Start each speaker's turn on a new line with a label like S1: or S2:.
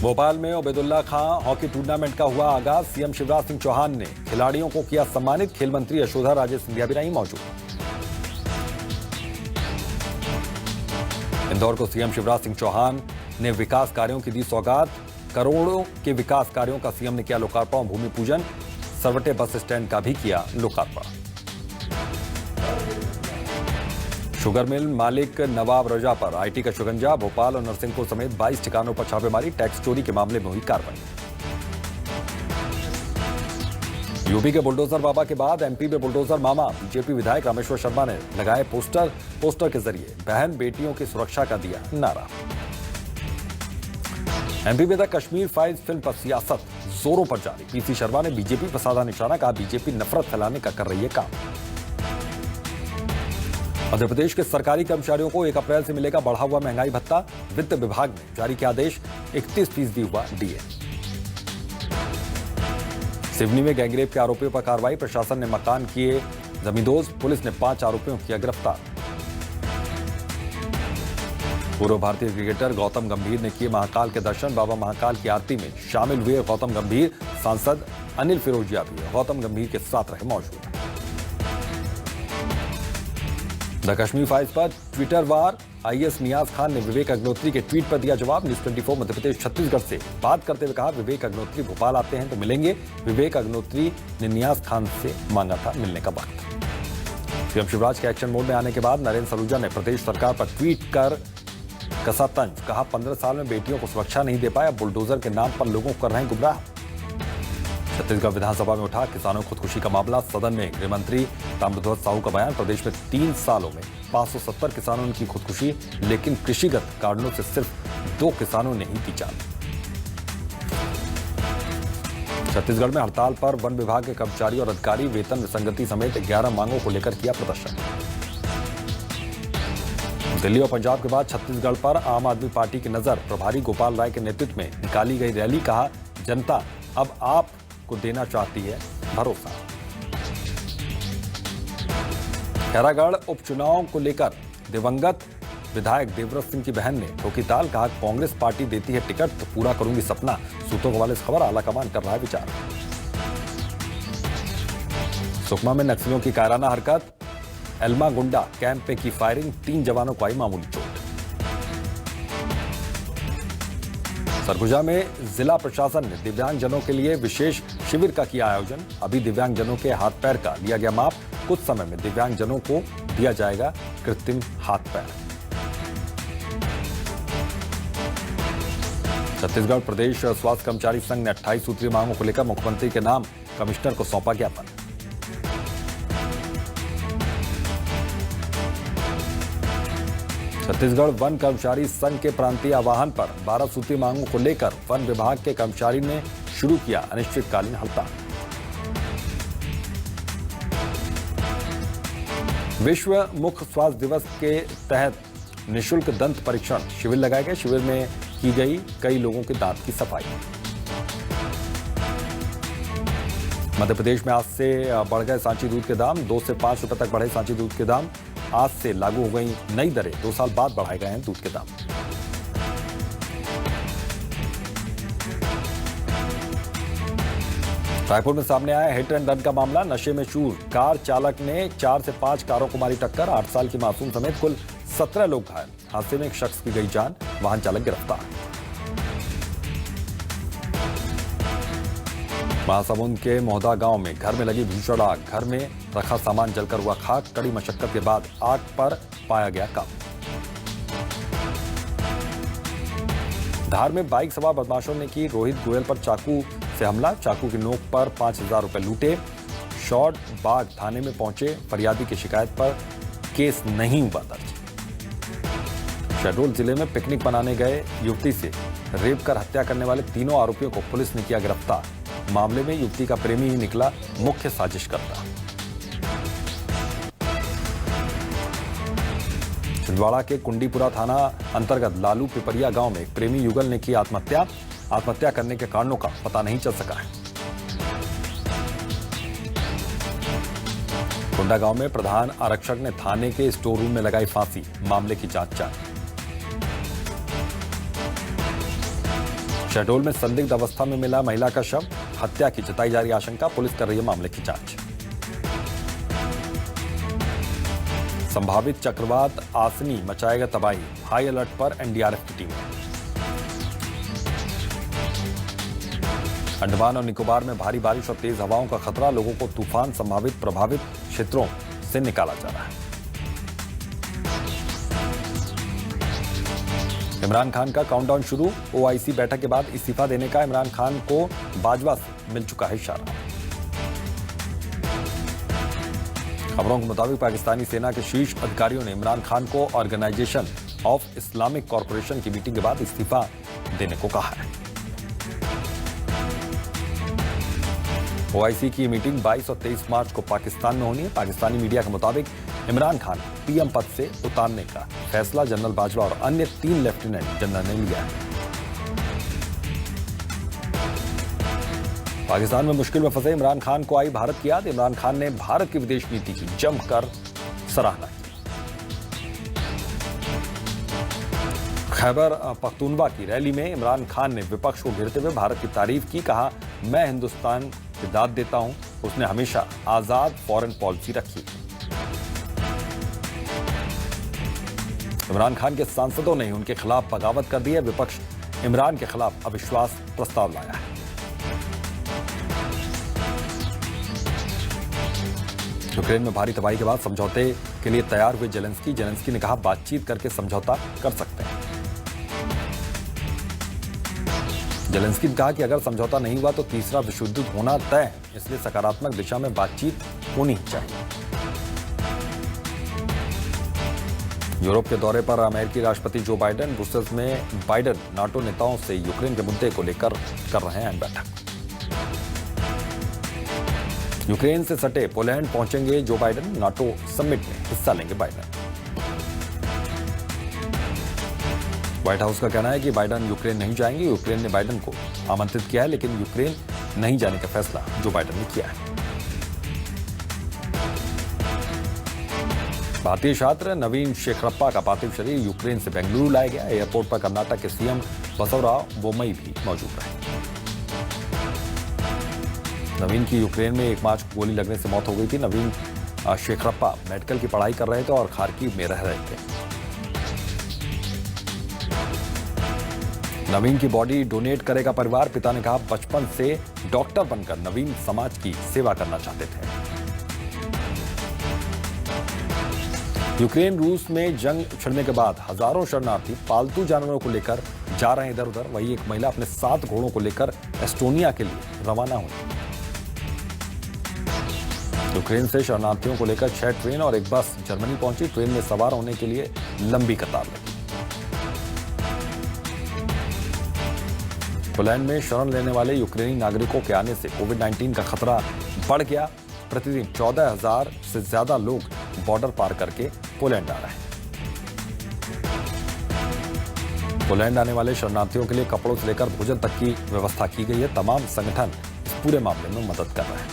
S1: भोपाल में उबैदुल्ला खां hockey tournament का हुआ आगाज। सीएम शिवराज सिंह चौहान ने खिलाड़ियों को किया सम्मानित। खेल मंत्री यशोधरा राजे सिंधिया भी रही मौजूद। इंदौर को सीएम शिवराज सिंह चौहान ने विकास कार्यों की दी सौगात। करोड़ों के विकास कार्यों का सीएम ने किया लोकार्पण, भूमि पूजन। सरवटे बस स्टैंड का भी किया लोकार्पण। शुगर मिल मालिक नवाब रजा पर आईटी का शिकंजा। भोपाल और नरसिंहपुर समेत 22 ठिकानों पर छापेमारी। टैक्स चोरी के मामले में हुई कार्रवाई। यूपी के बुलडोजर बाबा के बाद एमपी में बुलडोजर मामा। बीजेपी विधायक रामेश्वर शर्मा ने लगाए पोस्टर के जरिए बहन बेटियों की सुरक्षा का दिया नारा। एमपी में द कश्मीर फाइल्स फिल्म पर सियासत जोरों पर जारी। पीसी शर्मा ने बीजेपी पर साधा निशाना, कहा बीजेपी नफरत फैलाने का कर रही है काम। मध्य प्रदेश के सरकारी कर्मचारियों को 1 अप्रैल से मिलेगा बढ़ा हुआ महंगाई भत्ता। वित्त विभाग ने जारी किया आदेश। 31% हुआ डीए। सिवनी में गैंगरेप के आरोपियों पर कार्रवाई। प्रशासन ने मकान किए जमींदोज। पुलिस ने 5 आरोपियों किया गिरफ्तार। पूर्व भारतीय क्रिकेटर गौतम गंभीर ने किए महाकाल के दर्शन। बाबा महाकाल की आरती में शामिल हुए गौतम गंभीर। सांसद अनिल फिरोजिया भी गौतम गंभीर के साथ रहे मौजूद। द कश्मीर फाइल्स पर ट्विटर वार। आईएएस नियाज खान ने विवेक अग्निहोत्री के ट्वीट पर दिया जवाब। न्यूज 24 मध्य प्रदेश छत्तीसगढ़ से बात करते हुए कहा विवेक अग्निहोत्री भोपाल आते हैं तो मिलेंगे। विवेक अग्निहोत्री ने नियाज खान से मांगा था मिलने का वक्त। सीएम शिवराज के एक्शन मोड में आने के बाद नरेंद्र सलूजा ने प्रदेश सरकार पर ट्वीट कर कसा तंज। कहा 15 साल में बेटियों को सुरक्षा नहीं दे पाया। बुलडोजर के नाम पर लोगों को कर रहे हैं गुमराह। छत्तीसगढ़ विधानसभा में उठा किसानों की खुदकुशी का मामला। सदन में गृह मंत्री ताम्रध्वज साहू का बयान। प्रदेश में 3 सालों में 570 किसानों ने की खुदकुशी, लेकिन कृषिगत कारणों से सिर्फ 2 किसानों ने ही की जान। छत्तीसगढ़ में हड़ताल पर वन विभाग के कर्मचारी और अधिकारी। वेतन विसंगति समेत 11 मांगों को लेकर किया प्रदर्शन। दिल्ली और पंजाब के बाद छत्तीसगढ़ पर आम आदमी पार्टी की नजर। प्रभारी गोपाल राय के नेतृत्व में निकाली गई रैली। कहा जनता अब आप को देना चाहती है भरोसा। खैरागढ़ उपचुनाव को लेकर दिवंगत विधायक देवव्रत सिंह की बहन ने ठोकी ताल। कहा कांग्रेस पार्टी देती है टिकट तो पूरा करूंगी सपना। सूत्रों के हवाले से खबर। आलाकमान कर रहा है विचार। सुकमा में नक्सलियों की कायराना हरकत। एल्मा गुंडा कैंप पे की फायरिंग। 3 जवानों को आई मामूली चोट। सरगुजा में जिला प्रशासन ने दिव्यांगजनों के लिए विशेष शिविर का किया आयोजन। अभी दिव्यांगजनों के हाथ पैर का लिया गया माप। कुछ समय में दिव्यांगजनों को दिया जाएगा कृत्रिम हाथ पैर। छत्तीसगढ़ प्रदेश स्वास्थ्य कर्मचारी संघ ने 28 सूत्रीय मांगों को लेकर मुख्यमंत्री के नाम कमिश्नर को सौंपा ज्ञापन। छत्तीसगढ़ वन कर्मचारी संघ के प्रांतीय आह्वान पर 12 सूत्रीय मांगों को लेकर वन विभाग के कर्मचारी ने शुरू किया अनिश्चितकालीन हड़ताल। विश्व मुख स्वास्थ्य दिवस के तहत निःशुल्क दंत परीक्षण शिविर लगाए गए। शिविर में की गई कई लोगों के दांत की सफाई। मध्य प्रदेश में आज से बढ़ गए सांची दूध के दाम। 2 से 5 रुपए तक बढ़े सांची दूध के दाम। आज से लागू हो गई नई दरें। 2 साल बाद बढ़ाए गए हैं दूध के दाम। रायपुर में सामने आया हिट एंड रन का मामला। नशे में चूर कार चालक ने 4 से 5 कारों को मारी टक्कर। 8 साल की मासूम समेत कुल 17 लोग घायल। हादसे में एक शख्स की गई जान। वाहन चालक गिरफ्तार। महासमुंद के मोहदा गांव में घर में लगी भीषण आग। घर में रखा सामान जलकर हुआ खाक। कड़ी मशक्कत के बाद आग पर पाया गया काबू। धार में बाइक सवार बदमाशों ने की रोहित गोयल पर चाकू से हमला। चाकू की नोक पर 5,000 रुपए लूटे। शॉर्ट बाग थाने में पहुंचे फरियादी की शिकायत पर केस नहीं हुआ दर्ज। शहडोल जिले में पिकनिक मनाने गए युवती से रेप कर हत्या करने वाले 3 आरोपियों को पुलिस ने किया गिरफ्तार। मामले में युवती का प्रेमी ही निकला मुख्य साजिशकर्ता। छिंदवाड़ा के कुंडीपुरा थाना अंतर्गत लालू पिपरिया गांव में एक प्रेमी युगल ने की आत्महत्या। आत्महत्या करने के कारणों का पता नहीं चल सका है। कुंडा गांव में प्रधान आरक्षक ने थाने के स्टोर रूम में लगाई फांसी। मामले की जांच जारी। शहडोल में संदिग्ध अवस्था में मिला महिला का शव, हत्या की जताई जा रही आशंका, पुलिस कर रही है मामले की जांच। संभावित चक्रवात आसनी मचाएगा तबाही, हाई अलर्ट पर एनडीआरएफ की टीम। अंडमान और निकोबार में भारी बारिश और तेज हवाओं का खतरा, लोगों को तूफान संभावित प्रभावित क्षेत्रों से निकाला जा रहा है। इमरान खान का काउंटडाउन शुरू, ओआईसी बैठक के बाद इस्तीफा देने का इमरान खान को बाजवा से मिल चुका है इशारा। खबरों के मुताबिक पाकिस्तानी सेना के शीर्ष अधिकारियों ने इमरान खान को ऑर्गेनाइजेशन ऑफ इस्लामिक कॉरपोरेशन की मीटिंग के बाद इस्तीफा देने को कहा है। ओआईसी की मीटिंग 22 और 23 मार्च को पाकिस्तान में होनी है। पाकिस्तानी मीडिया के मुताबिक इमरान खान पीएम पद से उतारने का फैसला जनरल बाजवा और अन्य 3 लेफ्टिनेंट जनरल ने लिया है। पाकिस्तान में मुश्किल में फंसे इमरान खान को आई भारत की याद, इमरान खान ने भारत की विदेश नीति की जमकर सराहना की। खैबर पख्तूनवा की रैली में इमरान खान ने विपक्ष को घेरते हुए भारत की तारीफ की, कहा मैं हिंदुस्तान की दाद देता हूं, उसने हमेशा आजाद फॉरेन पॉलिसी रखी। इमरान खान के सांसदों ने उनके खिलाफ बगावत कर दी है, विपक्ष इमरान के खिलाफ अविश्वास प्रस्ताव लाया है। यूक्रेन में भारी तबाही के बाद समझौते के लिए तैयार हुए जेलेंस्की ने कहा बातचीत करके समझौता कर सकते हैं। जेलेंस्की ने कहा कि अगर समझौता नहीं हुआ तो तीसरा विश्व युद्ध होना तय है, इसलिए सकारात्मक दिशा में बातचीत होनी चाहिए। यूरोप के दौरे पर अमेरिकी राष्ट्रपति जो बाइडेन, ब्रुसेल्स में बाइडेन नाटो नेताओं से यूक्रेन के मुद्दे को लेकर कर रहे हैं बैठक। यूक्रेन से सटे पोलैंड पहुंचेंगे जो बाइडेन, नाटो समिट में हिस्सा लेंगे बाइडेन। व्हाइट हाउस का कहना है कि बाइडेन यूक्रेन नहीं जाएंगे, यूक्रेन ने बाइडेन को आमंत्रित किया है, लेकिन यूक्रेन नहीं जाने का फैसला जो बाइडेन ने किया है। भारतीय छात्र नवीन शेखरप्पा का पार्थिव शरीर यूक्रेन से बेंगलुरु लाया गया। एयरपोर्ट पर कर्नाटक के सीएम बसवराव बोम्मई भी मौजूद रहे। नवीन की यूक्रेन में 1 मार्च को गोली लगने से मौत हो गई थी। नवीन शेखरप्पा मेडिकल की पढ़ाई कर रहे थे और खार्किव में रह रहे थे। नवीन की बॉडी डोनेट करेगा परिवार, पिता ने कहा बचपन से डॉक्टर बनकर नवीन समाज की सेवा करना चाहते थे। यूक्रेन रूस में जंग छिड़ने के बाद हजारों शरणार्थी पालतू जानवरों को लेकर जा रहे हैं इधर उधर। वहीं एक महिला अपने 7 घोड़ों को लेकर एस्टोनिया के लिए रवाना हुई। यूक्रेन से शरणार्थियों को लेकर 6 ट्रेन और एक बस जर्मनी पहुंची। ट्रेन में सवार होने के लिए लंबी कतार लगी। पोलैंड में शरण लेने वाले यूक्रेनी नागरिकों के आने से कोविड-19 का खतरा बढ़ गया। प्रतिदिन 14,000 से ज्यादा लोग बॉर्डर पार करके पोलैंड आ रहे हैं। पोलैंड आने वाले शरणार्थियों के लिए कपड़ों से लेकर भोजन तक की व्यवस्था की गई है। तमाम संगठन इस पूरे मामले में मदद कर रहे हैं।